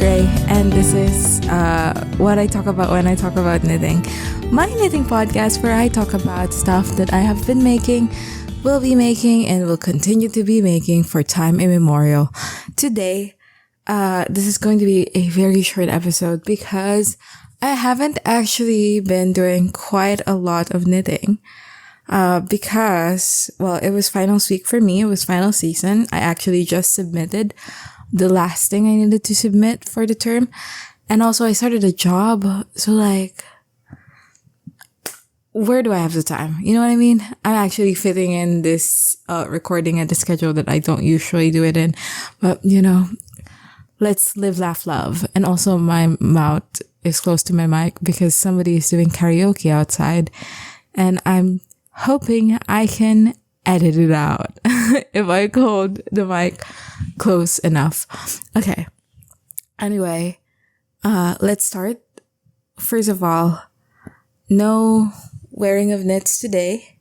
Gray, and this is what I talk about when I talk about knitting. My knitting podcast where I talk about stuff that I have been making, will be making, and will continue to be making for time immemorial. Today, this is going to be a very short episode because I haven't actually been doing quite a lot of knitting. Because, well, it was finals week for me. It was final season. I actually just submitted the last thing I needed to submit for the term. And also I started a job. So like, where do I have the time? You know what I mean? I'm actually fitting in this recording at the schedule that I don't usually do it in. But, you know, let's live, laugh, love. And also my mouth is close to my mic because somebody is doing karaoke outside. And I'm hoping I can edit it out if I hold the mic close enough. Okay. Anyway, let's start. First of all, no wearing of knits today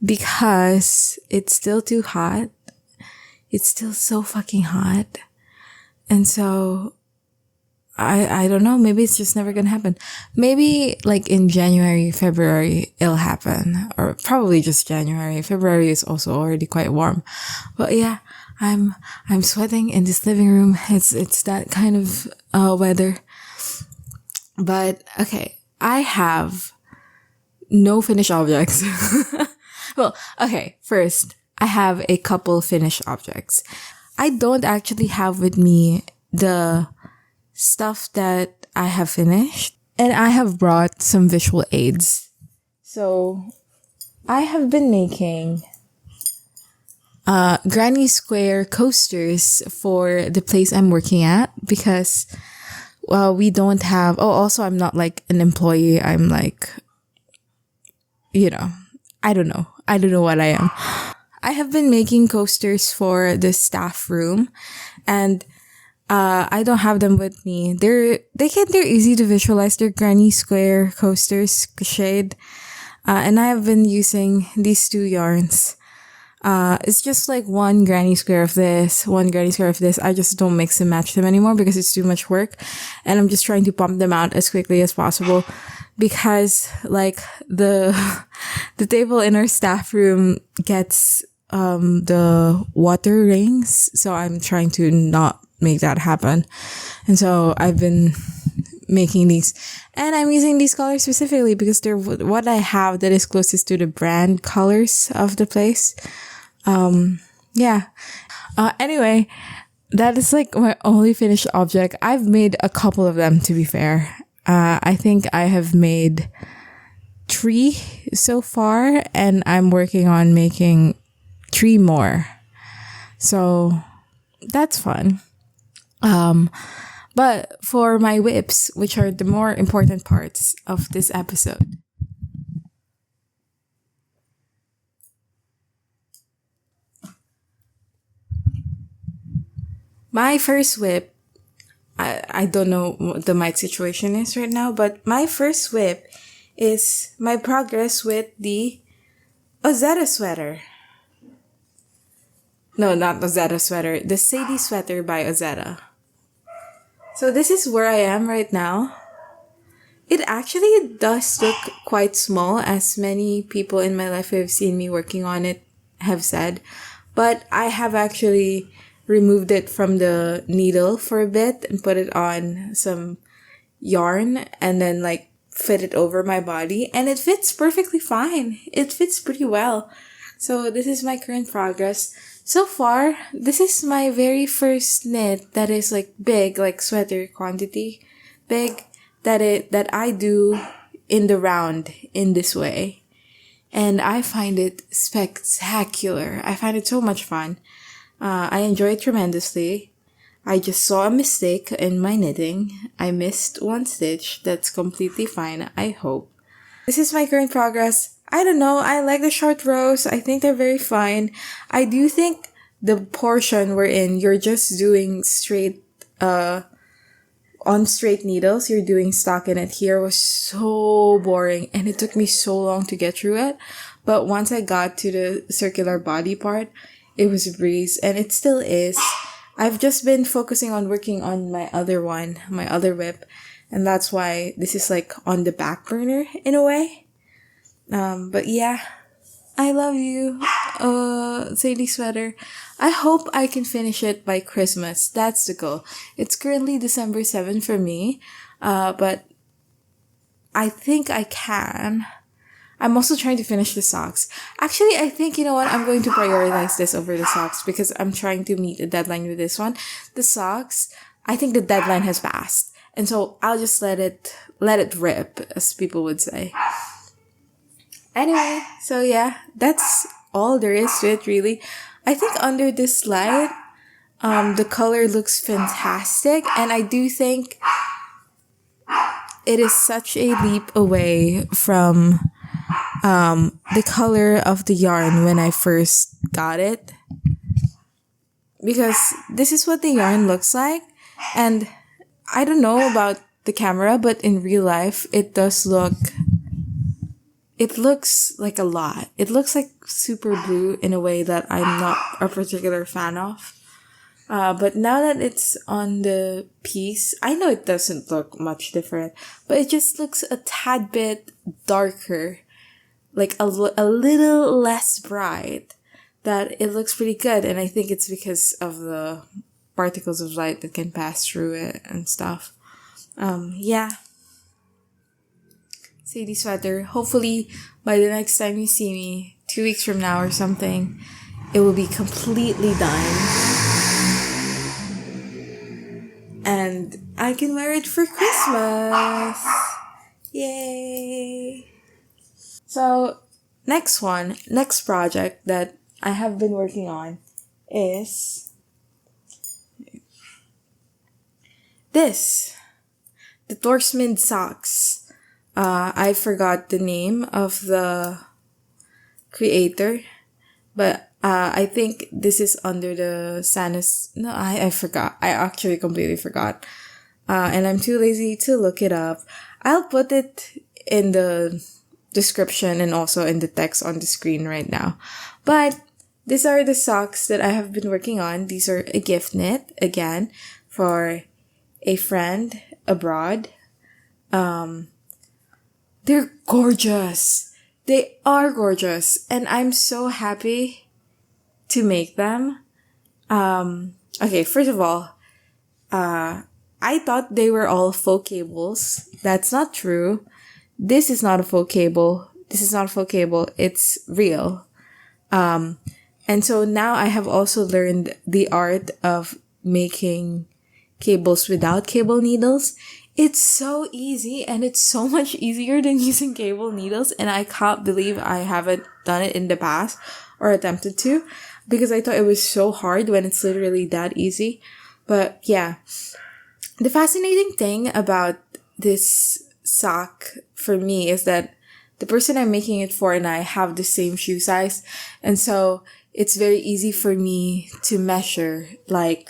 because it's still too hot. It's still so fucking hot. And so I don't know, maybe it's just never gonna happen. Maybe like in January, February, it'll happen. Or probably just January. February is also already quite warm. But yeah, I'm sweating in this living room. It's that kind of weather. But okay, I have no finished objects. Well, okay, first, I have a couple finished objects. I don't actually have with me the stuff that I have finished, and I have brought some visual aids. So I have been making granny square coasters for the place I'm working at because, well, we don't have, also I'm not like an employee. I'm like, you know, I don't know what I am. I have been making coasters for the staff room, and I don't have them with me. They're easy to visualize. They're granny square coasters, shade. And I have been using these two yarns. It's just like one granny square of this, one granny square of this. I just don't mix and match them anymore because it's too much work. And I'm just trying to pump them out as quickly as possible because like the table in our staff room gets, the water rings. So I'm trying to not make that happen. And so I've been making these, and I'm using these colors specifically because they're what I have that is closest to the brand colors of the place. Yeah. Anyway, that is like my only finished object. I've made a couple of them, to be fair. I think I have made 3 so far, and I'm working on making 3 more. So that's fun. But for my whips, which are the more important parts of this episode, my first whip, I don't know what the mic situation is right now, but my first whip is my progress with the Ozetta sweater. No, not Ozetta sweater, the Sadie sweater by Ozetta. So this is where I am right now. It actually does look quite small, as many people in my life who have seen me working on it have said. But I have actually removed it from the needle for a bit and put it on some yarn and then like fit it over my body. And it fits perfectly fine. It fits pretty well. So this is my current progress. So far, this is my very first knit that is like big, like sweater quantity, big, that I do in the round in this way. And I find it spectacular. I find it so much fun. I enjoy it tremendously. I just saw a mistake in my knitting. I missed one stitch. That's completely fine, I hope. This is my current progress. I don't know. I like the short rows. I think they're very fine. I do think the portion we're in, you're just doing straight, on straight needles. You're doing stockinette here was so boring and it took me so long to get through it. But once I got to the circular body part, it was a breeze, and it still is. I've just been focusing on working on my other one, my other whip, and that's why this is like on the back burner in a way. But yeah, I love you, Sadie sweater. I hope I can finish it by Christmas. That's the goal. It's currently December 7th for me, but I think I can. I'm also trying to finish the socks. Actually, I think, you know what, I'm going to prioritize this over the socks because I'm trying to meet a deadline with this one. The socks, I think the deadline has passed. And so I'll just let it rip, as people would say. Anyway, so yeah, that's all there is to it, really. I think under this light, the color looks fantastic, and I do think it is such a leap away from the color of the yarn when I first got it. Because this is what the yarn looks like, and I don't know about the camera, but in real life, it looks like a lot. It looks like super blue in a way that I'm not a particular fan of. But now that it's on the piece, I know it doesn't look much different, but it just looks a tad bit darker, like a little less bright, that it looks pretty good. And I think it's because of the particles of light that can pass through it and stuff. Yeah. Sadie sweater. Hopefully, by the next time you see me, 2 weeks from now or something, it will be completely done. And I can wear it for Christmas. Yay. So, next project that I have been working on is this. The Thorsminde socks. I forgot the name of the creator, but I think this is under the Sanus. No, I forgot. I actually completely forgot. And I'm too lazy to look it up. I'll put it in the description and also in the text on the screen right now. But these are the socks that I have been working on. These are a gift knit, again, for a friend abroad. They're gorgeous. They are gorgeous. And I'm so happy to make them. Okay, first of all, I thought they were all faux cables. That's not true. This is not a faux cable. It's real. And so now I have also learned the art of making cables without cable needles. It's so easy, and it's so much easier than using cable needles, and I can't believe I haven't done it in the past or attempted to, because I thought it was so hard when it's literally that easy. But yeah, the fascinating thing about this sock for me is that the person I'm making it for and I have the same shoe size, and so it's very easy for me to measure like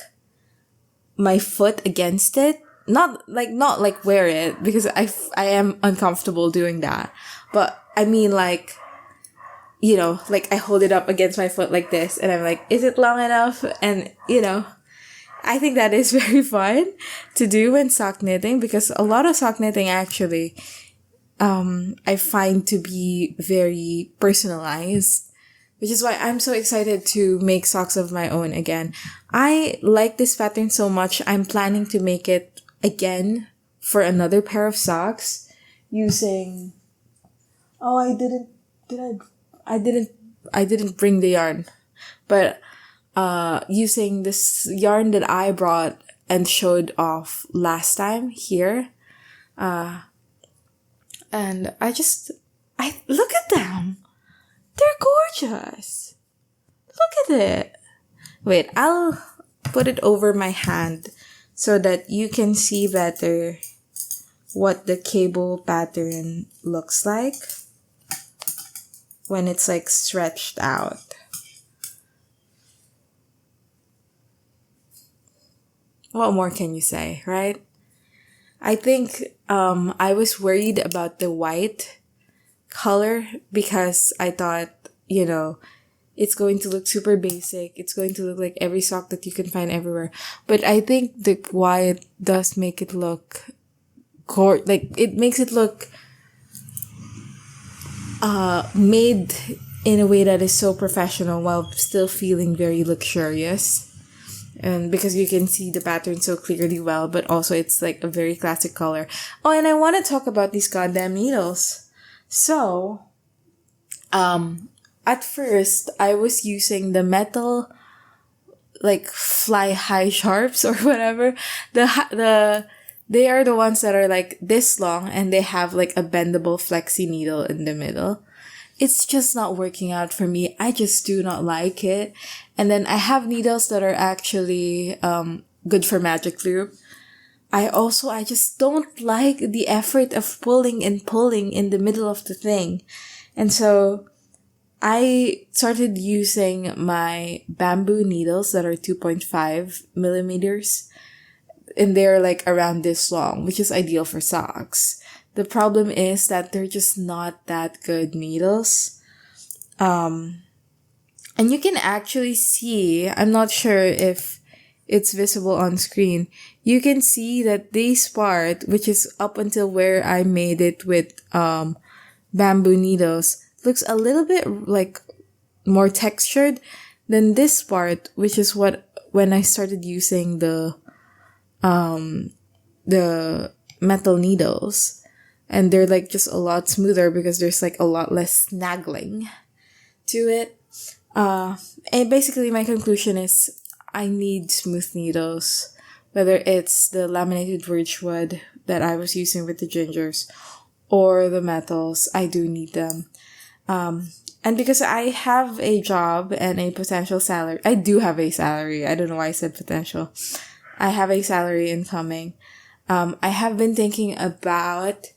my foot against it. Not like wear it, because I am uncomfortable doing that. But I mean, like, you know, like I hold it up against my foot like this and I'm like, is it long enough? And, you know, I think that is very fun to do when sock knitting, because a lot of sock knitting actually, I find to be very personalized, which is why I'm so excited to make socks of my own again. I like this pattern so much. I'm planning to make it again for another pair of socks using, I didn't bring the yarn, but using this yarn that I brought and showed off last time here, and I look at them. They're gorgeous. Look at it. Wait, I'll put it over my hand so that you can see better what the cable pattern looks like when it's like stretched out. What more can you say, right? I think I was worried about the white color because I thought, you know, it's going to look super basic. It's going to look like every sock that you can find everywhere. But I think why it does make it look it makes it look made in a way that is so professional while still feeling very luxurious. And because you can see the pattern so clearly well, but also it's like a very classic color. Oh, and I want to talk about these goddamn needles. So, at first, I was using the metal, like, fly high sharps or whatever. They are the ones that are like this long and they have like a bendable flexi needle in the middle. It's just not working out for me. I just do not like it. And then I have needles that are actually good for magic loop. I just don't like the effort of pulling and pulling in the middle of the thing. And so I started using my bamboo needles that are 2.5 millimeters. And they're like around this long, which is ideal for socks. The problem is that they're just not that good needles. And you can actually see, I'm not sure if it's visible on screen. You can see that this part, which is up until where I made it with, bamboo needles, looks a little bit like more textured than this part, which is when I started using the metal needles. And they're like just a lot smoother because there's like a lot less snaggling to it. And basically my conclusion is I need smooth needles, whether it's the laminated birchwood that I was using with the gingers or the metals. I do need them. And because I have a job and a potential salary, I do have a salary. I don't know why I said potential. I have a salary incoming. I have been thinking about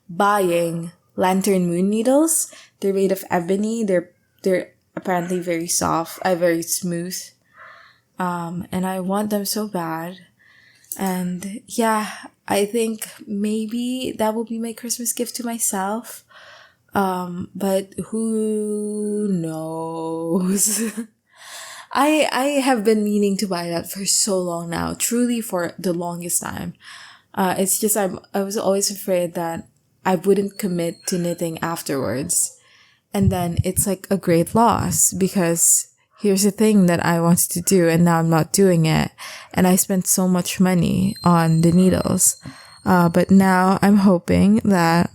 buying lantern moon needles. They're made of ebony. They're apparently very soft, very smooth. And I want them so bad. And yeah, I think maybe that will be my Christmas gift to myself. But who knows? I have been meaning to buy that for so long now, truly for the longest time. It's just I was always afraid that I wouldn't commit to knitting afterwards. And then it's like a great loss because here's the thing that I wanted to do and now I'm not doing it. And I spent so much money on the needles. But now I'm hoping that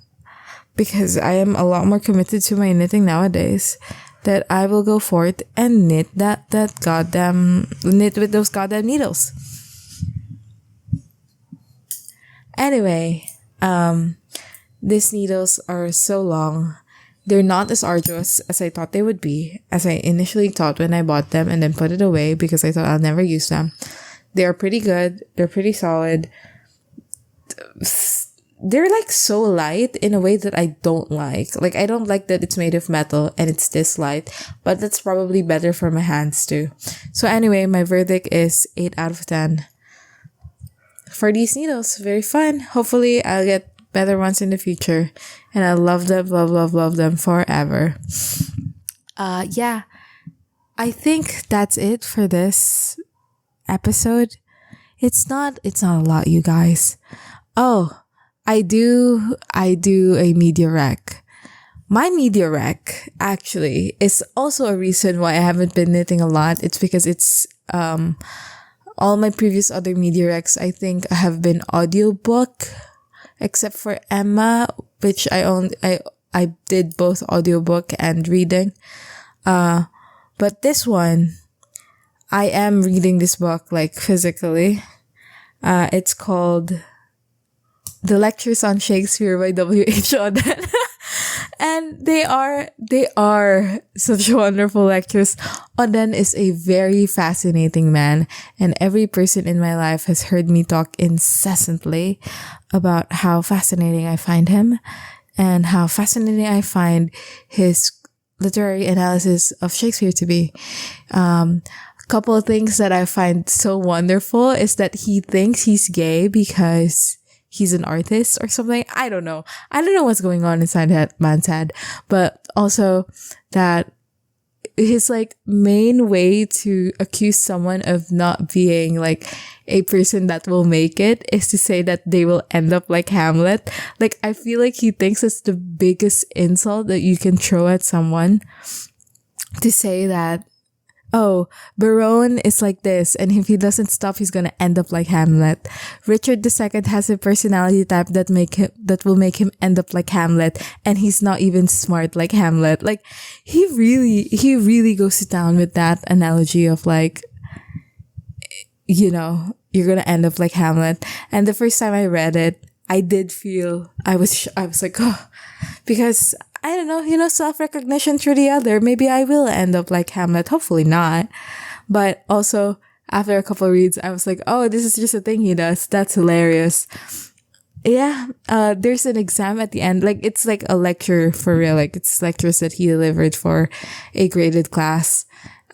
because I am a lot more committed to my knitting nowadays, that I will go forth and knit knit with those goddamn needles. Anyway, these needles are so long. They're not as arduous as I thought they would be, as I initially thought when I bought them and then put it away because I thought I'll never use them. They're pretty good. They're pretty solid. They're like so light in a way that I don't like. Like, I don't like that it's made of metal and it's this light, but that's probably better for my hands too. So anyway, my verdict is 8 out of 10 for these needles. Very fun. Hopefully I'll get better ones in the future and I love them forever. Yeah, I think that's it for this episode. It's not a lot, you guys. Oh, I do a media rec. My media rec actually is also a reason why I haven't been knitting a lot. It's because it's all my previous other media recs I think have been audiobook, except for Emma, which I did both audiobook and reading. But this one, I am reading this book like physically. It's called The Lectures on Shakespeare by W.H. Auden. And they are such wonderful lectures. Auden is a very fascinating man, and every person in my life has heard me talk incessantly about how fascinating I find him and how fascinating I find his literary analysis of Shakespeare to be. A couple of things that I find so wonderful is that he thinks he's gay because he's an artist or something. I don't know. I don't know what's going on inside that man's head. But also that his like main way to accuse someone of not being like a person that will make it is to say that they will end up like Hamlet. Like, I feel like he thinks it's the biggest insult that you can throw at someone, to say that, oh, Baron is like this, and if he doesn't stop, he's gonna end up like Hamlet. Richard II has a personality type that will make him end up like Hamlet, and he's not even smart like Hamlet. Like, he really goes to town with that analogy of like, you know, you're gonna end up like Hamlet. And the first time I read it, I did feel, I was like, oh, because I don't know, you know, self-recognition through the other. Maybe I will end up like Hamlet. Hopefully not. But also, after a couple of reads, I was like, oh, this is just a thing he does. That's hilarious. Yeah, there's an exam at the end. Like, it's like a lecture for real. Like, it's lectures that he delivered for a graded class,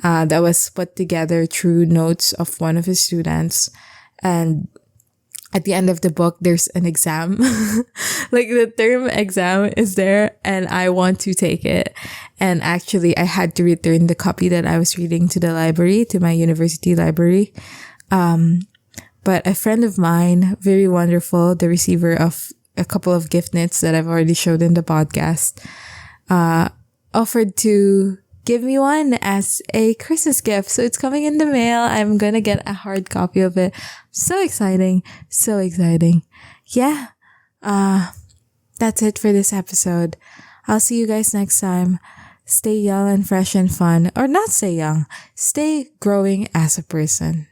that was put together through notes of one of his students. And at the end of the book, there's an exam. Like, the term exam is there, and I want to take it. And actually, I had to return the copy that I was reading to the library, to my university library. But a friend of mine, very wonderful, the receiver of a couple of gift knits that I've already showed in the podcast, offered to give me one as a Christmas gift. So it's coming in the mail. I'm gonna get a hard copy of it. So exciting. So exciting. Yeah. That's it for this episode. I'll see you guys next time. Stay young and fresh and fun. Or not stay young. Stay growing as a person.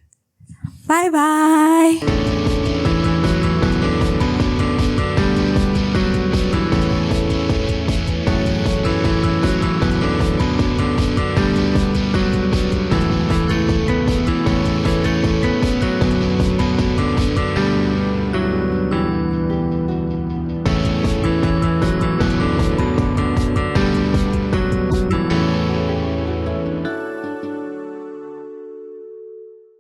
Bye bye.